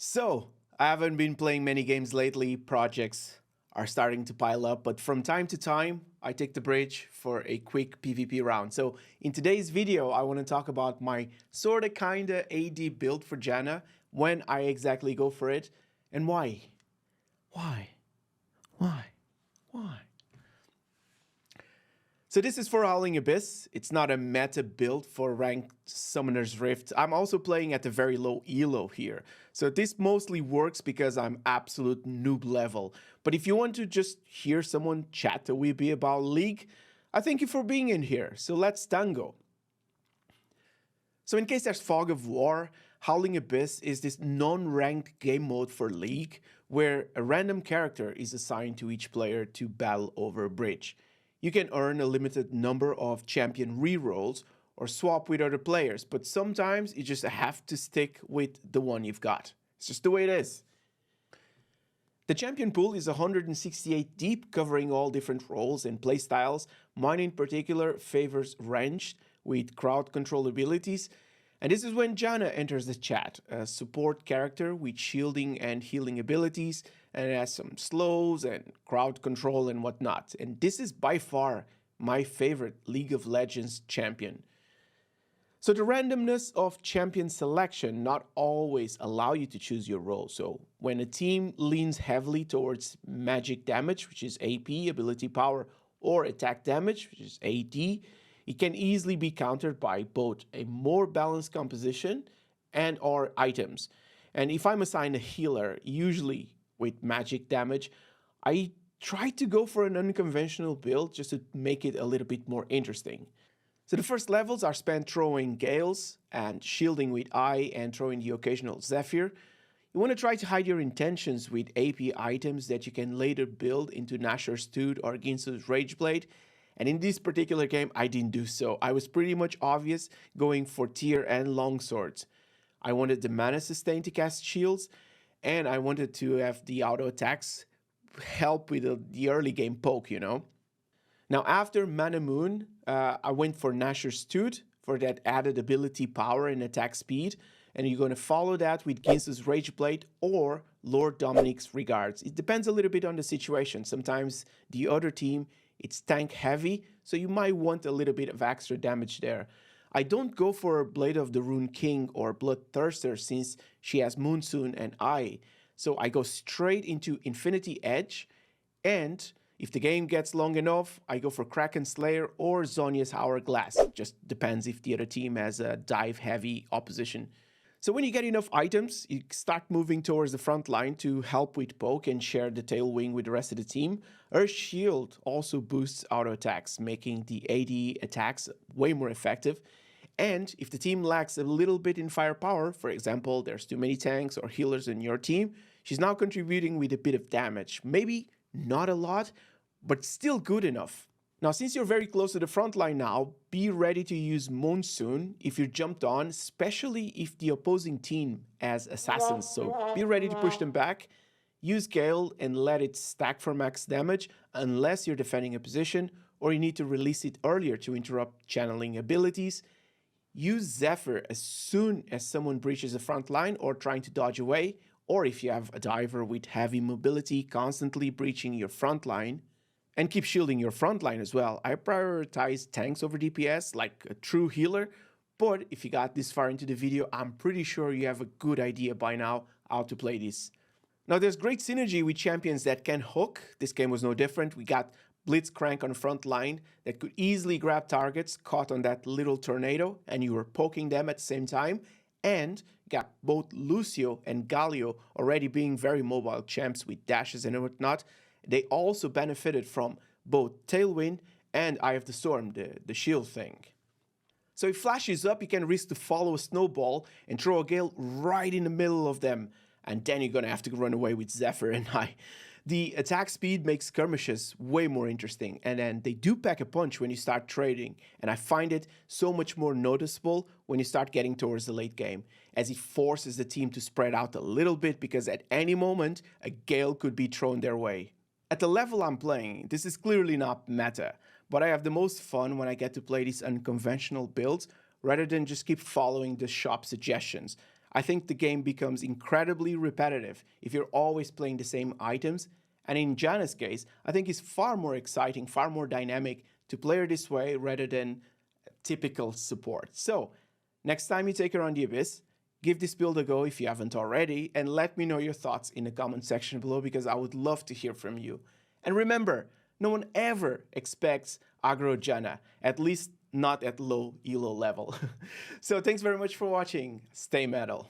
So, I haven't been playing many games lately. Projects are starting to pile up, but from time to time, I take the bridge for a quick PvP round. So, in today's video, I want to talk about my sorta kinda AD build for Janna, when I exactly go for it, and why. Why? Why? Why? So this is for Howling Abyss. It's not a meta build for ranked Summoner's Rift. I'm also playing at a very low elo here. So this mostly works because I'm absolute noob level. But if you want to just hear someone chat a wee bit about League, I thank you for being in here. So let's tango. So in case there's fog of war, Howling Abyss is this non-ranked game mode for League where a random character is assigned to each player to battle over a bridge. You can earn a limited number of champion rerolls or swap with other players, but sometimes you just have to stick with the one you've got. It's just the way it is. The champion pool is 168 deep, covering all different roles and playstyles. Mine in particular favors ranged with crowd control abilities. And this is when Janna enters the chat, a support character with shielding and healing abilities, and it has some slows and crowd control and whatnot. And this is by far my favorite League of Legends champion. So the randomness of champion selection not always allow you to choose your role. So when a team leans heavily towards magic damage, which is AP, ability power, or attack damage, which is AD, it can easily be countered by both a more balanced composition and or items. And if I'm assigned a healer, usually with magic damage, I try to go for an unconventional build just to make it a little bit more interesting. So the first levels are spent throwing Gales and shielding with I and throwing the occasional Zephyr. You want to try to hide your intentions with AP items that you can later build into Nashor's Tooth or Ginsu's Rageblade. And in this particular game, I didn't do so. I was pretty much obvious going for tier and longswords. I wanted the mana sustain to cast shields, and I wanted to have the auto attacks help with the early game poke, you know. Now after Mana Moon, I went for Nashor's Tooth for that added ability power and attack speed, and you're going to follow that with Ginsu's Rageblade or Lord Dominic's Regards. It depends a little bit on the situation. Sometimes the other team, it's tank heavy, so you might want a little bit of extra damage there. I don't go for Blade of the Rune King or Bloodthirster since she has Moonsoon and I. So I go straight into Infinity Edge, and if the game gets long enough, I go for Kraken Slayer or Zhonya's Hourglass. Just depends if the other team has a dive heavy opposition. So when you get enough items, you start moving towards the front line to help with poke and share the tailwind with the rest of the team. Her shield also boosts auto attacks, making the AD attacks way more effective. And if the team lacks a little bit in firepower, for example, there's too many tanks or healers in your team, she's now contributing with a bit of damage. Maybe not a lot, but still good enough. Now, since you're very close to the front line now, be ready to use Monsoon if you're jumped on, especially if the opposing team has assassins. So be ready to push them back. Use Gale and let it stack for max damage unless you're defending a position or you need to release it earlier to interrupt channeling abilities. Use Zephyr as soon as someone breaches the front line or trying to dodge away, or if you have a diver with heavy mobility constantly breaching your front line. And keep shielding your front line as well. I prioritize tanks over DPS like a true healer, but if you got this far into the video, I'm pretty sure you have a good idea by now how to play this. Now there's great synergy with champions that can hook. This game was no different. We got Blitzcrank on the front line that could easily grab targets caught on that little tornado, and you were poking them at the same time. And got both Lucio and Galio already being very mobile champs with dashes and whatnot. They also benefited from both Tailwind and Eye of the Storm, the shield thing. So if Flash is up, you can risk to follow a snowball and throw a Gale right in the middle of them. And then you're going to have to run away with Zephyr and Eye. The attack speed makes skirmishes way more interesting. And then they do pack a punch when you start trading. And I find it so much more noticeable when you start getting towards the late game, as it forces the team to spread out a little bit because at any moment, a Gale could be thrown their way. At the level I'm playing, this is clearly not meta, but I have the most fun when I get to play these unconventional builds rather than just keep following the shop suggestions. I think the game becomes incredibly repetitive if you're always playing the same items. And in Janna's case, I think it's far more exciting, far more dynamic to play her this way rather than typical support. So, next time you take her on the Abyss, give this build a go if you haven't already, and let me know your thoughts in the comment section below because I would love to hear from you. And remember, no one ever expects aggro Janna, at least not at low elo level. So thanks very much for watching. Stay metal.